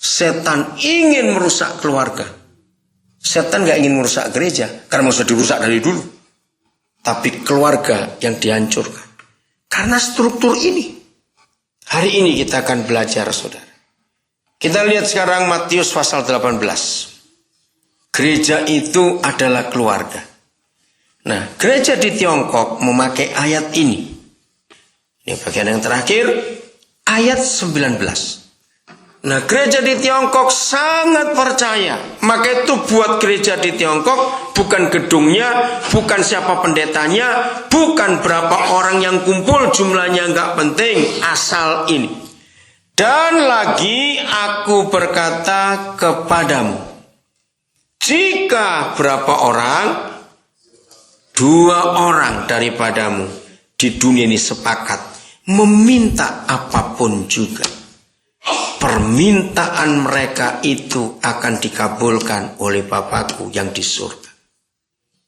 Setan ingin merusak keluarga. Setan gak ingin merusak gereja, karena sudah dirusak dari dulu. Tapi keluarga yang dihancurkan. Karena struktur ini. Hari ini kita akan belajar, saudara. Kita lihat sekarang Matius pasal 18. Gereja itu adalah keluarga. Nah, gereja di Tiongkok memakai ayat ini. Ini bagian yang terakhir, ayat 19. Nah, gereja di Tiongkok sangat percaya. Maka itu buat gereja di Tiongkok bukan gedungnya, bukan siapa pendetanya, bukan berapa orang yang kumpul, jumlahnya nggak penting, asal ini. Dan lagi aku berkata kepadamu, jika berapa orang? 2 orang daripadamu di dunia ini sepakat meminta apapun juga, permintaan mereka itu akan dikabulkan oleh Bapakku yang di surga.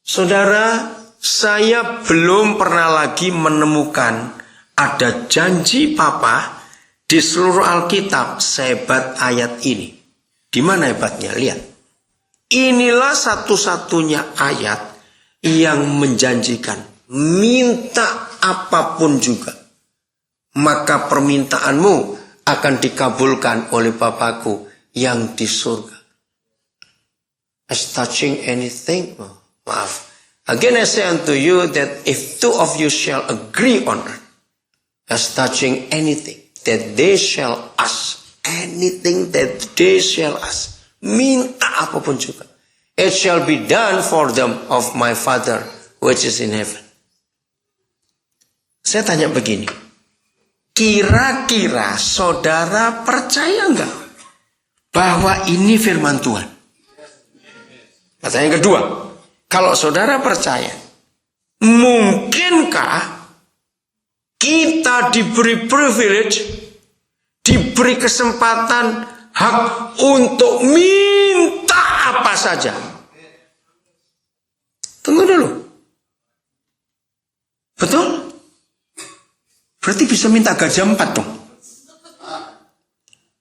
Saudara, saya belum pernah lagi menemukan ada janji Papa di seluruh Alkitab sehebat ayat ini. Di mana hebatnya? Lihat. Inilah satu-satunya ayat yang menjanjikan minta apapun juga, maka permintaanmu akan dikabulkan oleh Bapakku yang di surga. As touching anything, maaf. Again I say unto you that if 2 of you shall agree on earth, as touching anything that they shall ask, anything that they shall ask, minta apapun juga, it shall be done for them of my Father which is in heaven. Saya tanya begini, kira-kira saudara percaya enggak bahwa ini firman Tuhan? Pertanyaan kedua, kalau saudara percaya, mungkinkah kita diberi privilege, diberi kesempatan, hak untuk minta apa saja? Tunggu dulu. Betul? Berarti bisa minta gajah 4 dong.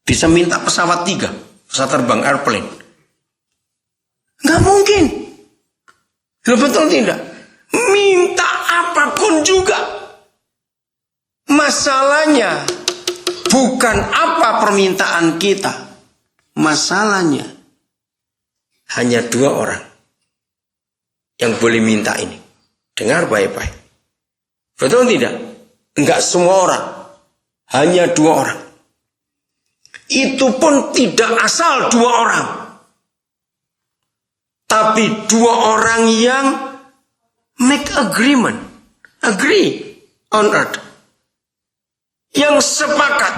Bisa minta pesawat 3, pesawat terbang, airplane. Nggak mungkin. Betul tidak? Minta apapun juga. Masalahnya bukan apa permintaan kita. Masalahnya hanya 2 orang yang boleh minta ini. Dengar baik-baik. Betul tidak? Enggak semua orang. Hanya 2 orang. Itu pun tidak asal 2 orang. Tapi 2 orang yang make agreement. Agree on earth. Yang sepakat.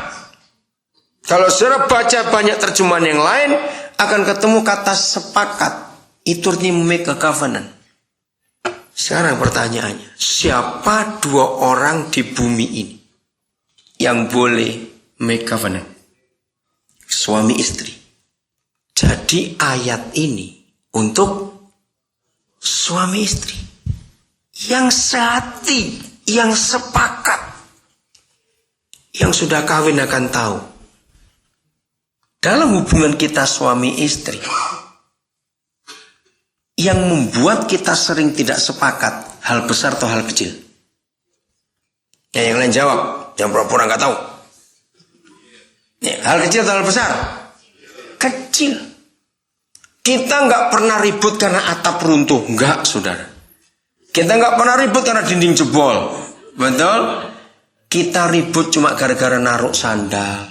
Kalau saudara baca banyak terjemahan yang lain, akan ketemu kata sepakat. Itu artinya make a covenant. Sekarang pertanyaannya, siapa 2 orang di bumi ini yang boleh make covenant? Suami istri. Jadi ayat ini untuk suami istri yang sehati, yang sepakat, yang sudah kawin akan tahu. Dalam hubungan kita suami istri, yang membuat kita sering tidak sepakat, hal besar atau hal kecil? Ya, yang lain jawab, jangan pura-pura nggak tahu. Ya, hal kecil atau hal besar? Kecil. Kita nggak pernah ribut karena atap runtuh, nggak, saudara. Kita nggak pernah ribut karena dinding jebol, betul? Kita ribut cuma gara-gara naruh sandal,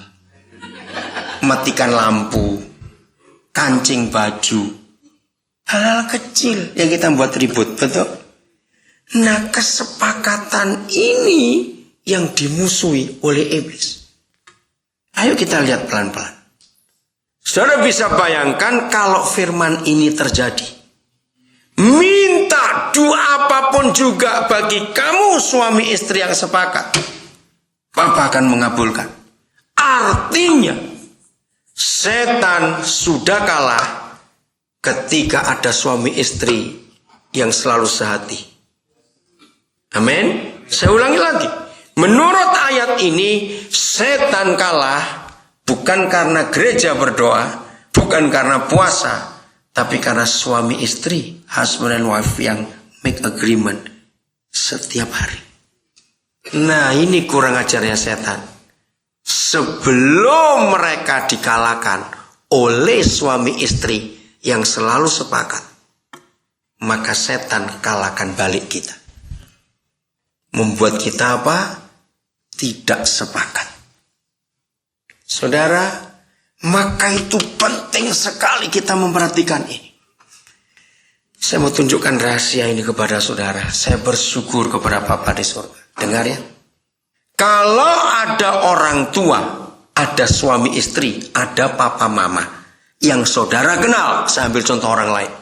matikan lampu, kancing baju. Hal-hal kecil yang kita buat ribut, betul? Nah, kesepakatan ini yang dimusuhi oleh iblis. Ayo kita lihat pelan-pelan. Saudara bisa bayangkan kalau firman ini terjadi. Minta doa apapun juga bagi kamu suami istri yang sepakat. Papa akan mengabulkan. Artinya, setan sudah kalah ketika ada suami istri yang selalu sehati. Amin. Saya ulangi lagi. Menurut ayat ini, setan kalah Bukan karena gereja berdoa, bukan karena puasa, tapi karena suami istri, husband and wife yang make agreement setiap hari. Nah, ini kurang ajarnya setan. Sebelum mereka dikalahkan oleh suami istri yang selalu sepakat, maka setan kalahkan balik kita. Membuat kita apa? Tidak sepakat. Saudara, maka itu penting sekali kita memperhatikan ini. Saya mau tunjukkan rahasia ini kepada saudara. Saya bersyukur kepada Bapa di surga. Dengar ya. Kalau ada orang tua, ada suami istri, ada papa mama yang saudara kenal, saya ambil contoh orang lain.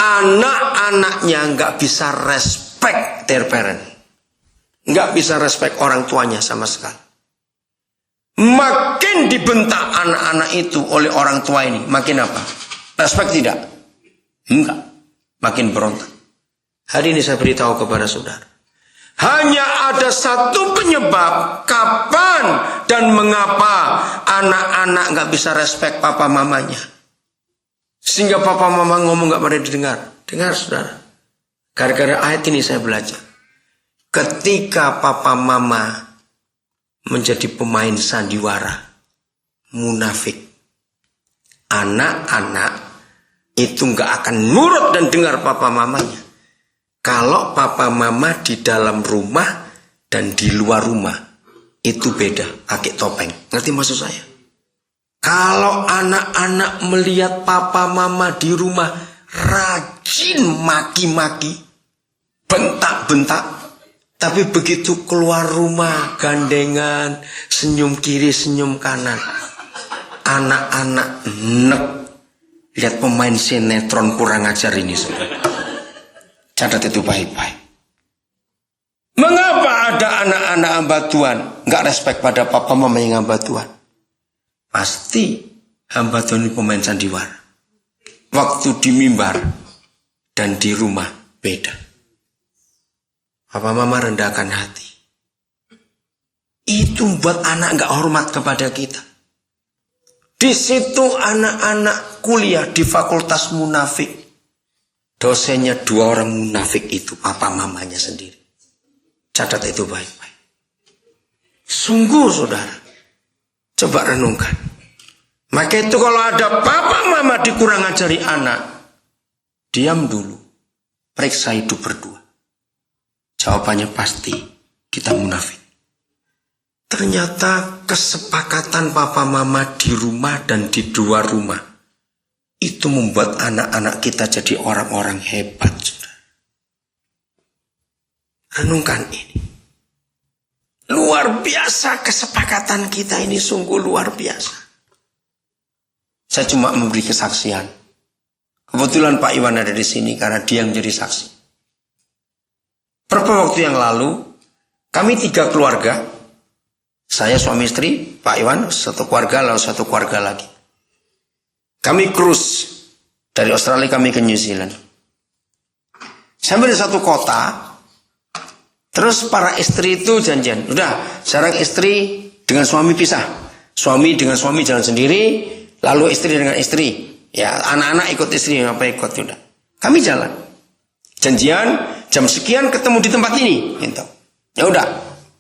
Anak-anaknya nggak bisa respect their parent. Nggak bisa respect orang tuanya sama sekali. Makin dibentak anak-anak itu oleh orang tua ini, makin apa? Respect tidak? Enggak. Makin berontak. Hari ini saya beritahu kepada saudara. Hanya ada satu penyebab kapan dan mengapa anak-anak nggak bisa respect papa mamanya. Sehingga papa mama ngomong nggak pada didengar. Dengar saudara. Gara-gara ayat ini saya belajar. Ketika papa mama menjadi pemain sandiwara, munafik, anak-anak itu nggak akan nurut dan dengar papa mamanya. Kalau papa mama di dalam rumah dan di luar rumah itu beda, pakai topeng. Ngerti maksud saya? Kalau anak-anak melihat papa mama di rumah rajin maki-maki, bentak-bentak, tapi begitu keluar rumah, gandengan, senyum kiri, senyum kanan. Anak-anak nek. Lihat pemain sinetron kurang ajar ini, saudara. Catat itu baik-baik. Mengapa ada anak-anak hamba Tuhan nggak respect pada papa mama yang hamba Tuhan? Pasti hamba Tuhan ini pemain sandiwara. Waktu di mimbar dan di rumah beda. Papa mama rendahkan hati. Itu buat anak nggak hormat kepada kita. Di situ anak-anak kuliah di fakultas munafik. Dosennya 2 orang munafik itu, papa mamanya sendiri. Catat itu baik-baik. Sungguh saudara, coba renungkan. Maka itu kalau ada papa mama dikurang ajari anak, diam dulu, periksa hidup berdua. Jawabannya pasti kita munafik. Ternyata kesepakatan papa mama di rumah dan di luar rumah itu membuat anak-anak kita jadi orang-orang hebat. Saudara. Renungkan ini. Luar biasa kesepakatan kita ini, sungguh luar biasa. Saya cuma memberi kesaksian. Kebetulan Pak Iwan ada di sini karena dia yang jadi saksi. Beberapa waktu yang lalu, kami 3 keluarga, saya suami istri, Pak Iwan, 1 keluarga, lalu 1 keluarga lagi. Kami cruise dari Australia kami ke New Zealand. Sampai di 1 kota, terus para istri itu janjian. Udah, sekarang istri dengan suami pisah. Suami dengan suami jalan sendiri, lalu istri dengan istri. Ya, anak-anak ikut istri, apa ikut, udah. Kami jalan. Janjian, jam sekian ketemu di tempat ini. Gitu. Ya udah,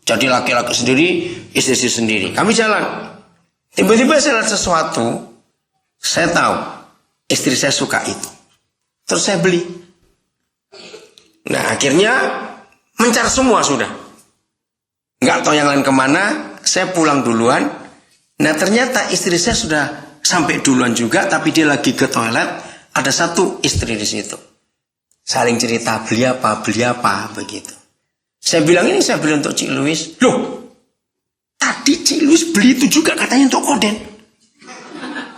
jadi laki-laki sendiri, istri sendiri. Kami jalan. Tiba-tiba saya lihat sesuatu. Saya tahu istri saya suka itu. Terus saya beli. Nah akhirnya mencar semua sudah. Nggak tahu yang lain kemana. Saya pulang duluan. Nah ternyata istri saya sudah sampai duluan juga. Tapi dia lagi ke toilet. Ada 1 istri di situ. Saling cerita beli apa begitu. Saya bilang ini saya beli untuk Cik Louis. Loh tadi Cik Louis beli itu juga katanya untuk Koden.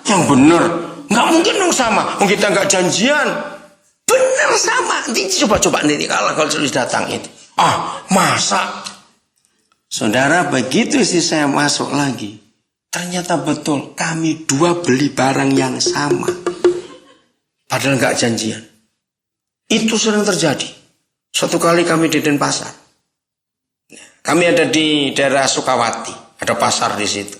Yang benar, nggak mungkin dong sama. Mungkin kita nggak janjian. Benar sama. Nanti coba nanti kalau sudah datang itu. Masa? Saudara, begitu sih saya masuk lagi. Ternyata betul kami 2 beli barang yang sama. Padahal nggak janjian. Itu sering terjadi. Suatu kali kami di Denpasar. Kami ada di daerah Sukawati. Ada pasar di situ.